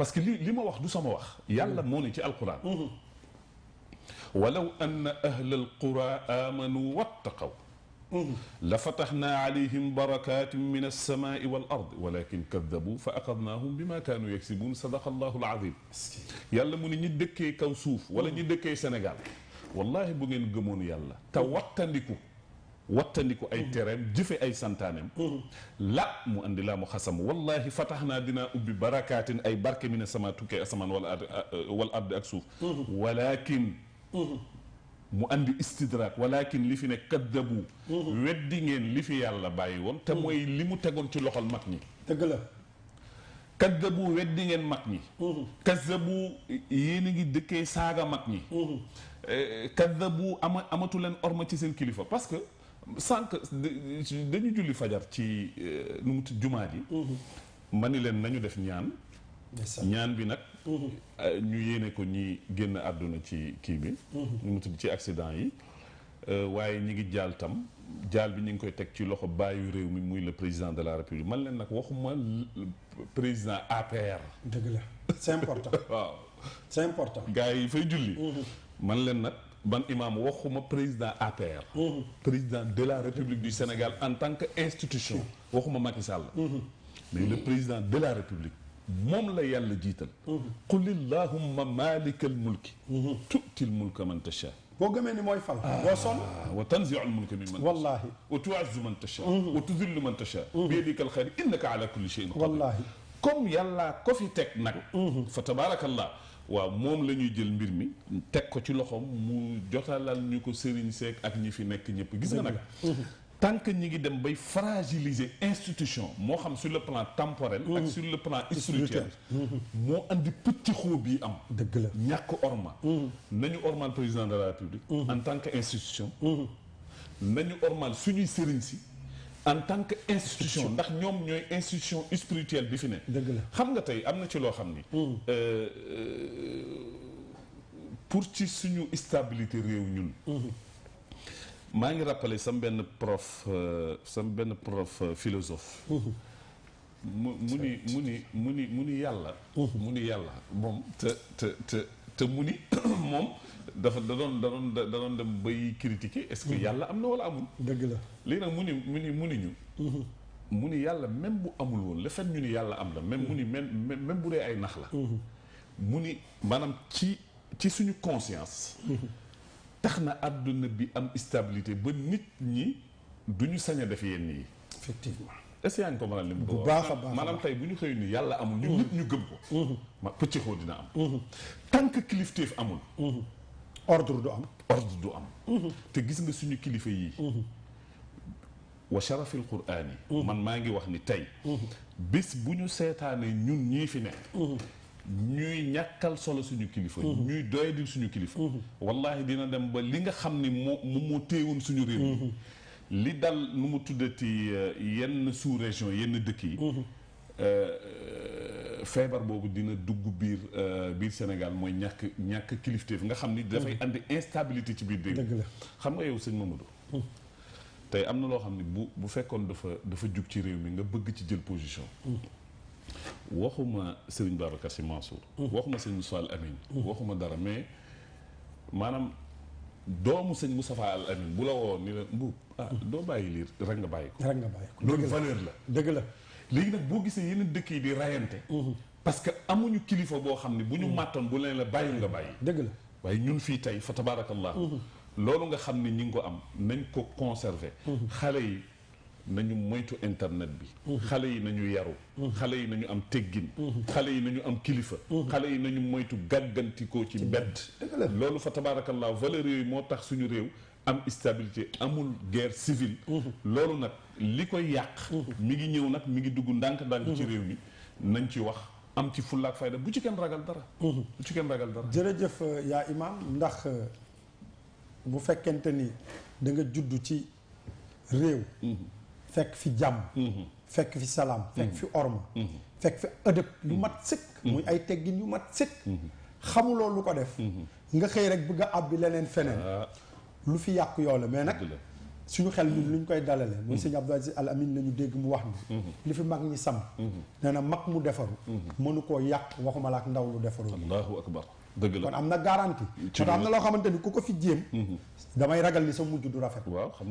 parce que li ma wax du sama wax yàlla moo ne ci alquran walaw anna ahla alqura amanu wattaqaw la fatahnaa alayhim barakatin min alsamai wal ard walakin kaddabu fa axadnaahum bima kaanu yaksibuun sadaqa allahu alazim yàlla mu ne ñi dëkkee kaw suuf wala ñi dëkkee Sénégal wallahi bu ngeen gëmoon yàlla te wattandiku ay tereem jëfe ay santaaneem la mu andi laa mu xasam wallahi fatahnaa dinaa ubbi barakaatin ay barke min alsama tukkee asamaan wal ard ak suuf walakin mu andi istidraak walakin li fi ne kaddabu weddi ngeen li fi yàlla bàyyi woon te mooy li mu tegoon ci loxol mag ñi dëgg la kaddabu weddi ngeen mag ñi kaddabu yéen a ngi dëkkee saaga mag ñi kaddabu amatu leen orma ci seen kilifa parce que sànq dañu julli fajar ci nu mu tudd jumaa ji ma ni leen nañu def ñaan bi nag ñu yéene ko ñi génn àdduna ci kii bi nu mu tudd ci accident yi waaye ñi ngi jaal bi ñu ngi koy teg ci loxo bàyyi réew mi muy le président de la république man leen nag waxuma président APR dëgg la c'est important waaw c'est important gars yi fay julli man leen nag ban imam waxuma président APR président de la république du Sénégal en tant que institution waxuma Macky Sall mais le président de la république moom la yàlla jiital qul illahumma malikal mulki tu'til mulka man tasha boo gëmee ni mooy fal boo sonn wa tanzi'ul mulka mimman wallahi wa tu'izzu man tasha wa tudhillu man tasha bi yadikal khayr innaka ala kulli shay'in qadir wallahi comme yàlla ko fi teg nag fa tabarakallah waaw moom la ñuy jël mbir mi teg ko ci loxoom mu jotalal ñu ko Serigne Seck ak ñi fi nekk ñëpp gis nga nag tant que ñi ngi dem bay fragiliser institution moo xam sur le plan temporel ak sur le plan spirituel moo andi pëcc xóob yi am dëgg la ñàkk orma nañu ormal président de la république en tant que institution nañu ormal suñuy sëriñ si en tant que institution ndax ñoom ñooy institution spirituelle bi fi ne dëgg la xam nga tey am na ci loo xam ni pour ci suñu stabilité réew ñun maa ngi rappelé sam benn prof philosophe mu ni yàlla moom te mu ni moom da doon dem bay critiquer est-ce que yàlla am na wala amul dëgg la léegi nag mu ni yàlla même bu amul woon le fait ñu ni yàlla am na même mu ni même bu dee ay nax la mu ni maanaam ci suñu conscience tax na àdduna bi am stabilité ba nit ñi duñu sañ a def yenn yi effectivement est-ce que yaa ngi ko mën a lim bu baax a baax maanaam tey bu ñu xëy ni yàlla amul ñun nit ñu gëm ko ma pëccëxoo dina am tant que kilifteef amul ordre du am te gis nga suñu kilifa yii wa sharafil qur'aan yi man maa ngi wax ni tey bés bu ñu seetaanee ñun ñii fi nekk ñuy ñàkkal solo suñu kilifa ñuy doyadil suñu kilifa wallahi dina dem ba li nga xam ni moo téewoon suñu réew li dal nu mu tuddati yenn sous région yenn dëkk yi feebar boobu dina dugg biir Sénégal mooy ñàkk kilifteef nga xam ni dafay andi instabilité ci biir réew xam nga yow sëñ Mamadou tey am na loo xam ni bu fekkoon dafa jug ci réew mi nga bëgg ci jël position waxuma Serigne Babacar Sy Mansour waxuma sëñ Moussa Al Amin waxuma dara mais maanaam doomu sëñ Moustapha Al Amin bu la woo ni la mbuub doo bàyyi liir rek nga bàyyi ko loolu valeur la dëgg la léegi nag boo gisee yeneen dëkk yi di rayante parce que amuñu kilifa boo xam ne bu ñu màttoon bu leen la bàyyil nga bàyyi dëgg la waaye ñun fii tey fa tabarakallah loolu nga xam ne ñi ngi ko am nañ ko conserver xale yi nañu moytu internet bi xale yi nañu yaru xale yi nañu am teggin xale yi nañu am kilifa xale yi nañu moytu gàggantikoo ci mbedd loolu fa tabarakallah valeur yooyu moo tax suñu réew am stabilité amul guerre civile loolu nag li koy yàq mi ngi ñëw nag mi ngi dugg ndànk-ndànk ci réew mi nañ ci wax am ci fulla ak fayda bu ci kenn ragal dara jërëjëf yaa imam ndax bu fekkente ni da nga judd ci réew fekk fi jàmm fekk fi salaam fekk fi orma fekk fi ëdëb yu mat sëkk muy ay teggin yu mat sëkk xamuloo lu ko def nga xëy rek bëgg a àbbi leneen feneen lu fi yàqu yow la mais nag suñu xel ñun luñ koy dalale mooy sëñ Abdou Aziz Al Amin la ñu dégg mu wax ni li fi mag ñi sam nee na mag mu defaru mënu koo yàq waxuma la ak ndaw lu defaru allahu akbar dëgg la kon am na garantie moo tax am na loo xamante ni ku ko fi jéem damay ragal ni sa mujj du rafet waaw